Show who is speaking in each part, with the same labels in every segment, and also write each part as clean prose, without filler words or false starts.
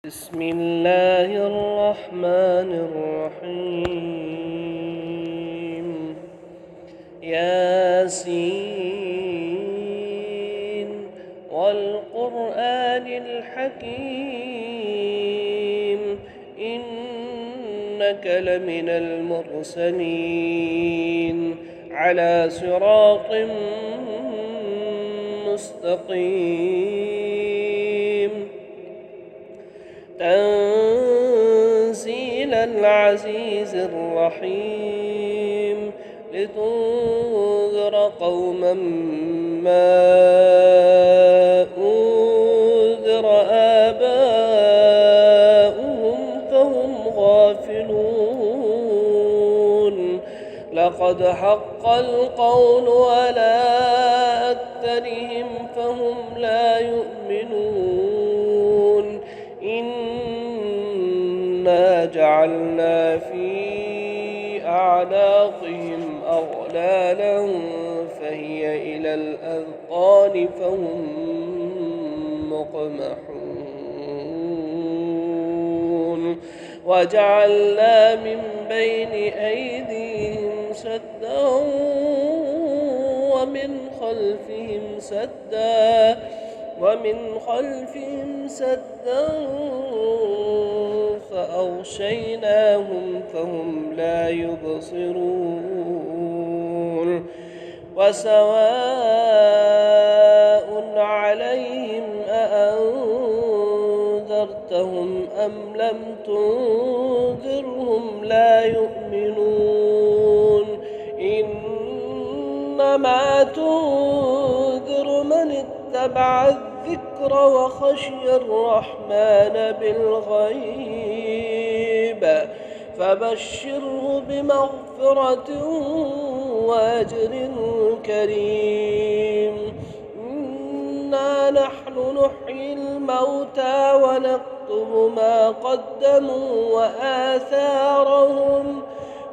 Speaker 1: بسم الله الرحمن الرحيم ياسين والقرآن الحكيم إنك لمن المرسلين على صراط مستقيم تنزيل العزيز الرحيم لتنذر قوما ما أنذر آباؤهم فهم غافلون لقد حق القول على أكثرهم فهم لا يؤمنون إنا جعلنا في أعناقهم أغلالا فهي إلى الأذقان فهم مقمحون وجعلنا من بين أيديهم سدا ومن خلفهم سدا فأغشيناهم فهم لا يبصرون وسواء عليهم أأنذرتهم أم لم تنذرهم لا يؤمنون إنما تنذر من اتبع الذكر وخشي الرحمن بالغيب فبشره بمغفرة وأجر كريم إنا نحن نحيي الموتى ونكتب ما قدموا وآثارهم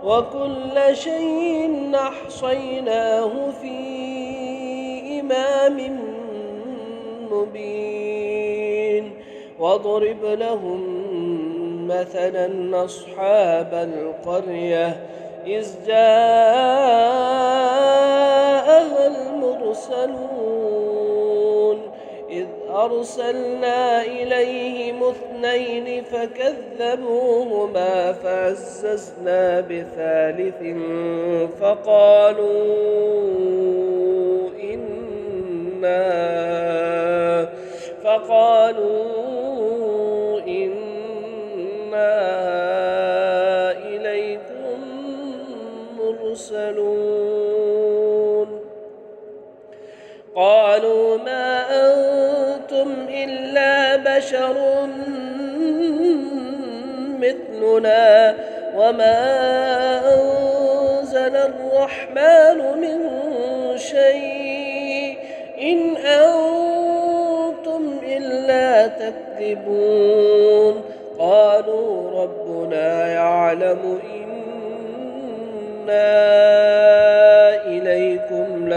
Speaker 1: وكل شيء أحصيناه في إمام مبين واضرب لهم مثلا أصحاب القرية إذ جاءها المرسلون إذ أرسلنا إليهم 2 فكذبوهما فعززنا بثالث فقالوا إنا إليكم مرسلون قالوا ما أنتم إلا بشر مثلنا وما أنزل الرحمن من شيء إن أنتم إلا تكذبون قالوا ربنا يعلم إنا إليكم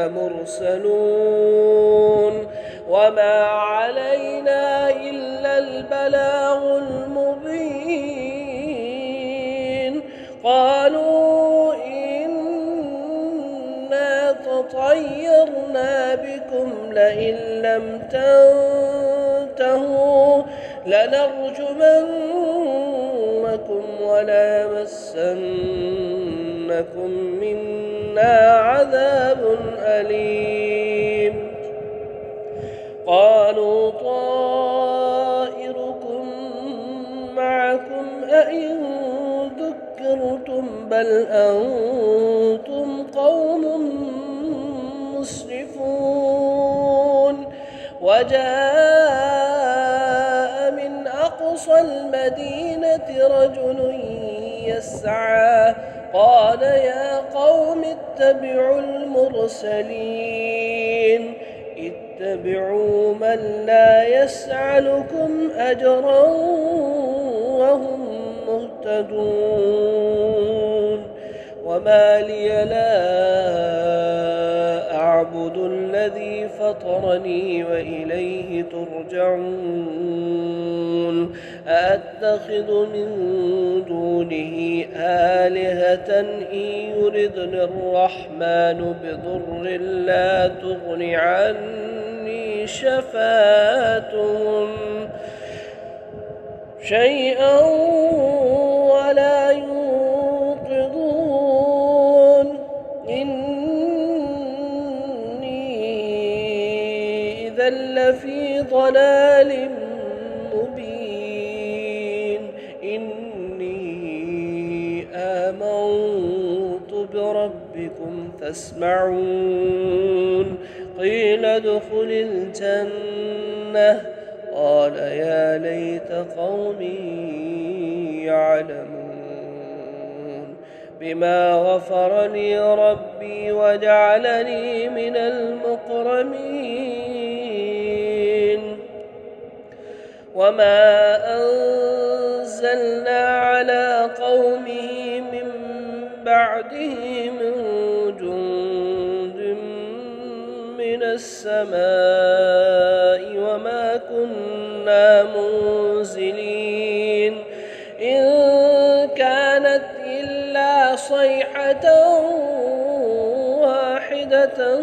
Speaker 1: لمرسلون وما علينا إلا البلاغ المبين قالوا إنا تطيرنا بكم لئن لم تنتهوا لنرجمنكم وليمسنكم منا عذاب أليم قالوا طائركم معكم أئن ذكرتم بل أنتم قوم مسرفون وجاء من أقصى المدينة رجل يسعى قال يا قوم اتبعوا المرسلين اتبعوا من لا يسألكم أجرا وهم مهتدون وما لي لا أعبد الذي فطرني وإليه ترجعون أأتخذ من دونه آلهة إن يردن الرحمن بضر لا تغن عني شفاعتهم شيئا ولا ينقذون إني إذا لفي ضلال مبين إني آمنت بربكم فاسمعون قيل ادخل الجنة قال يا ليت قومي يعلمون بما غفر لي ربي وجعلني من المكرمين وما أنزلنا على قومه من بعده من جند من السماء وما كنا منزلين إن كانت إلا صيحة واحدة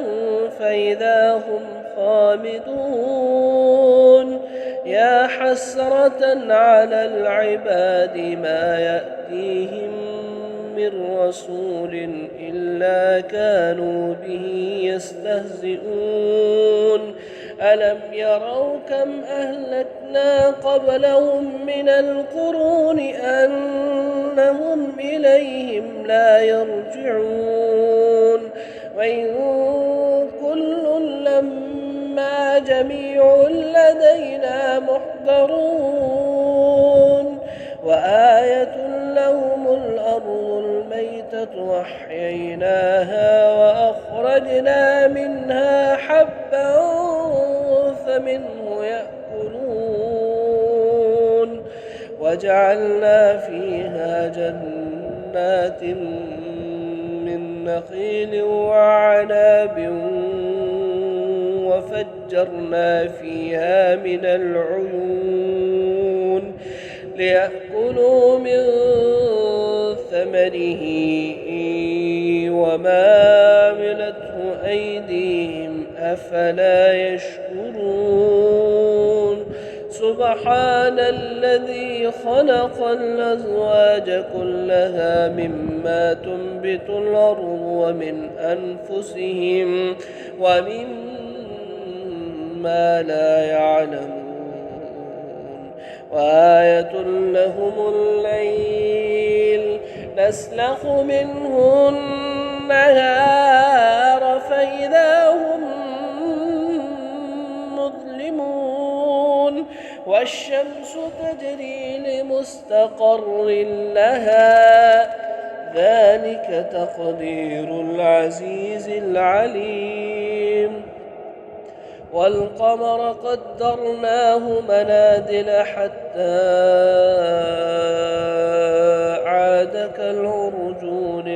Speaker 1: فإذا هم خامدون يا حسرة على العباد ما يأتيهم من رسول إلا كانوا به يستهزئون ألم يروا كم أهلكنا قبلهم من القرون أنهم إليهم لا يرجعون وإن كل لما جميع لدينا محضرون وآية لهم الأرض الميتة وأحييناها وأخرجنا منها حبا فمنه يأكلون وجعلنا فيها جنات من نخيل وعناب وفجرنا فيها من العيون ليأكلوا من ثمره وما عملته أيديهم أفلا يشكرون سبحان الذي خلق الأزواج كلها مما تنبت الأرض ومن أنفسهم ومما لا يعلمون وآية لهم الليل نسلخ منه النهار فإذا هم مظلمون والشمس تجري لمستقر لها ذلك تقدير العزيز العليم والقمر قدرناه منازل حتى عاد كالعرجون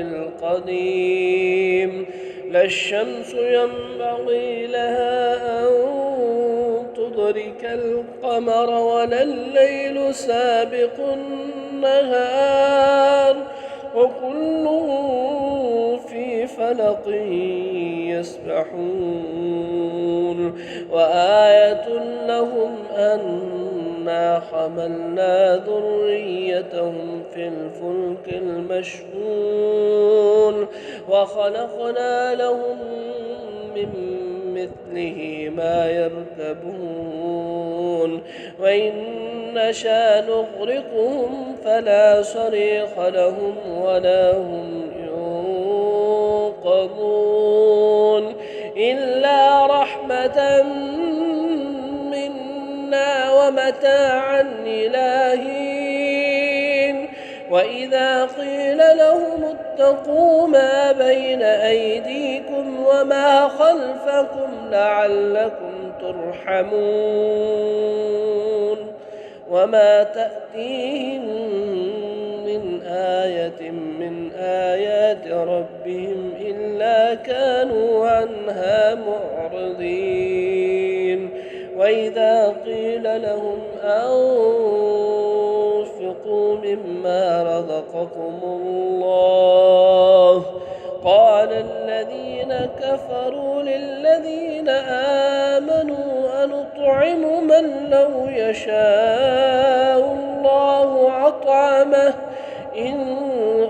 Speaker 1: القديم لا الشمس ينبغي لها أن تدرك القمر ولا الليل سابق النهار وكل في فلق يسبحون وآية لهم أنا حملنا ذريتهم في الفلك المشحون وخلقنا لهم من مثله ما يركبون وإن نشأ نغرقهم فلا صريخ لهم ولا هم ينقذون إلا رحمة منا ومتاعا إلى حين وإذا قيل لهم اتقوا ما بين أيديكم وما خلفكم لعلكم ترحمون وما تأتيهم من آية من آيات ربهم إلا كانوا عنها معرضين وإذا قيل لهم أنفقوا مما رزقكم الله قال الذين كفروا للذين آمنوا أنطعم من لو يشاء الله أطعمه إن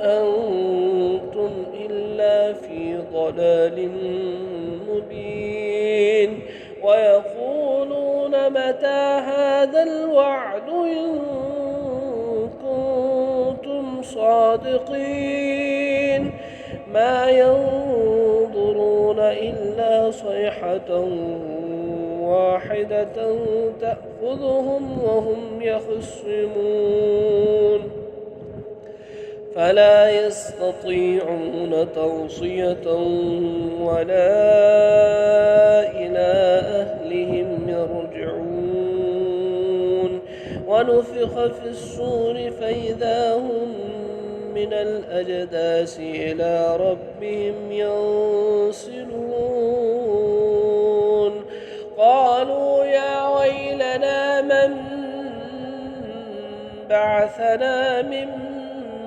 Speaker 1: أنتم إلا في ضلال مبين ويقولون متى هذا الوعد إن كنتم صادقين ما ينظرون إلا صيحة واحدة تأخذهم وهم يخصمون فلا يستطيعون توصية ولا إلى أهلهم يرجعون ونفخ في الصور فإذا هم من الأجداث إلى ربهم ينسلون قالوا يا ويلنا من بعثنا من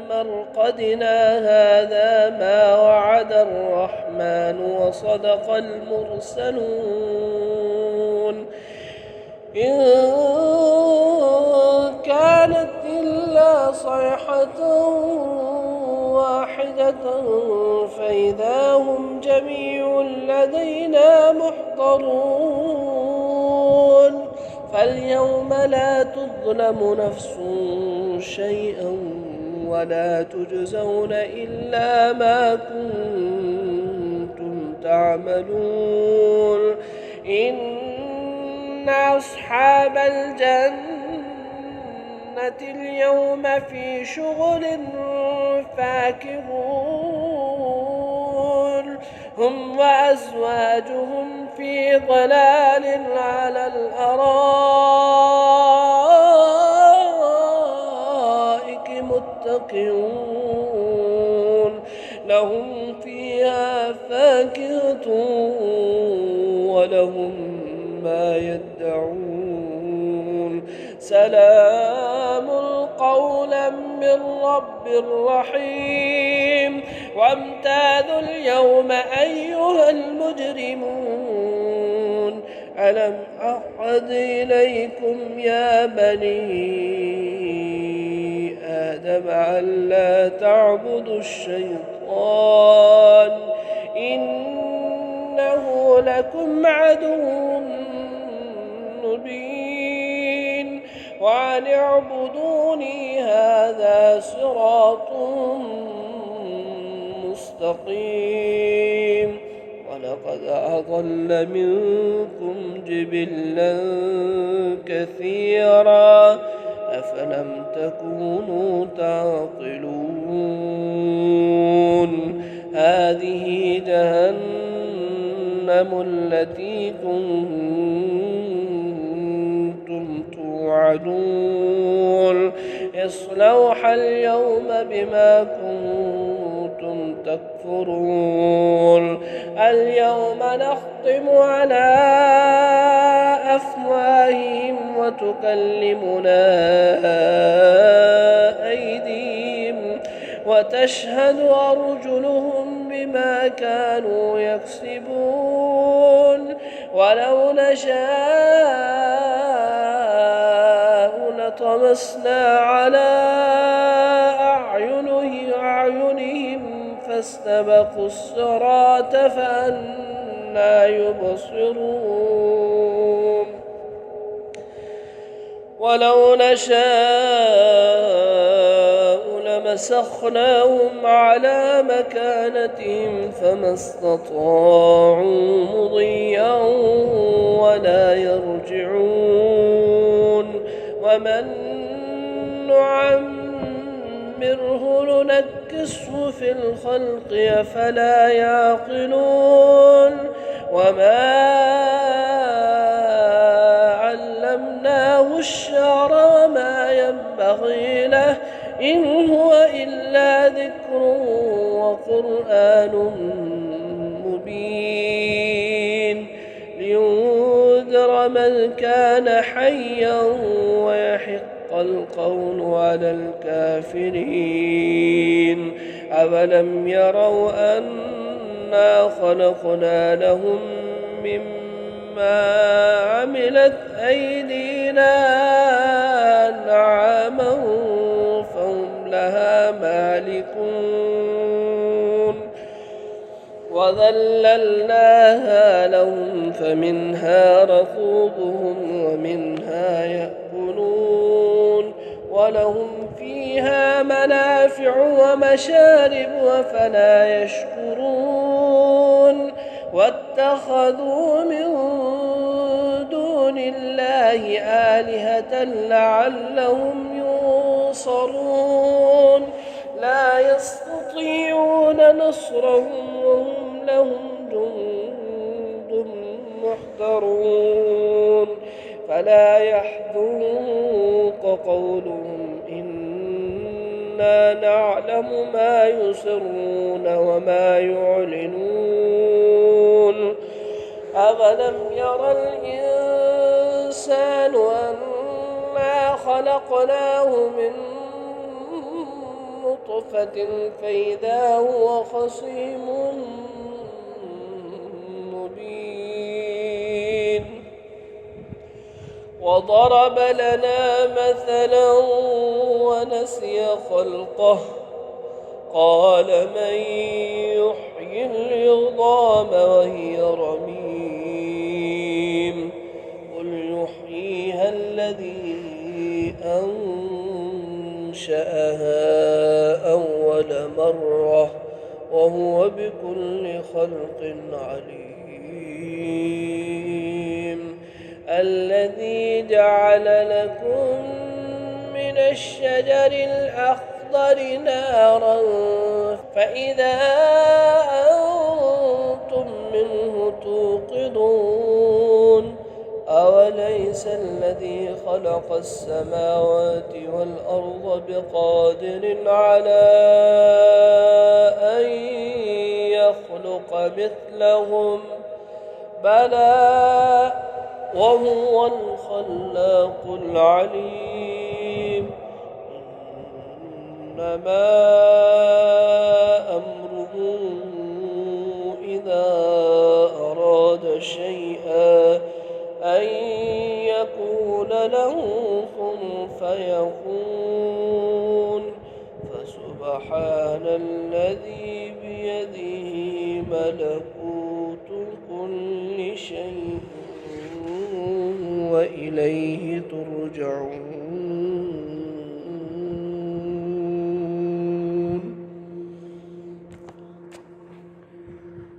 Speaker 1: مرقدنا هذا ما وعد الرحمن وصدق المرسلون إن كانت إلا صيحة واحدة فإذا هم جميع لدينا محضرون فاليوم لا تظلم نفس شيئا ولا تجزون إلا ما كنتم تعملون إن أصحاب الجنة اليوم في شغل فاكهون هم وأزواجهم في ضلال على الأرائك متكئون لهم فيها فاكهة ولهم ما يدعون سلام قولا من رب رحيم وامتازوا اليوم أيها المجرمون ألم أعهد إليكم يا بني آدم ألا تعبدوا الشيطان إنه لكم عدو مبين وأن اعبدوني هذا صراط مستقيم ولقد أضل منكم جبلا كثيرا أفلم تكونوا تعقلون هذه جهنم التي كنتم توعدون اصلوها اليوم بما كنتم تكفرون اليوم نختم على أفواههم وتكلمنا أيديهم وتشهد أرجلهم بما كانوا يكسبون ولو نشاء لطمسنا على أعينهم فاستبقوا الصراط فأنى يبصرون ولو نشاء لمسخناهم على مكانتهم فما استطاعوا مضيا ولا يرجعون ومن نعمره ننكسه في الخلق أفلا يعقلون وما علمناه الشعر وما ينبغي له إن هو إلا ذكر وقرآن مبين لينذر من كان حيا ويحق القول على الكافرين أولم يروا أنا خلقنا لهم مما عملت أيدينا أنعاما فهم لها مالكون وذللناها لهم فمنها ركوبهم ومنها يأكلون ولهم فيها منافع ومشارب أفلا يشكرون واتخذوا من دون الله آلهة لعلهم ينصرون لا يستطيعون نصرهم وهم لهم جند محضرون فلا يحزنك قولهم إنا نعلم ما يسرون وما يعلنون أولم ير الإنسان أنا خلقناه من نطفة فإذا هو خصيم مبين وضرب لنا مثلا ونسي خلقه قال من يحيي العظام وهي رميم قل يحييها الذي أنشأها أول مرة وهو بكل خلق عليم الذي جعل لكم من الشجر الأخضر نارا فإذا أنتم منه توقدون أوليس الذي خلق السماوات والأرض بقادر على أن يخلق مثلهم بلى وهو الخلاق العليم إنما أمره إذا أراد شيئا أن يقول له كن فيكون فسبحان الذي بيده ملكوت كل شيء وإليه ترجعون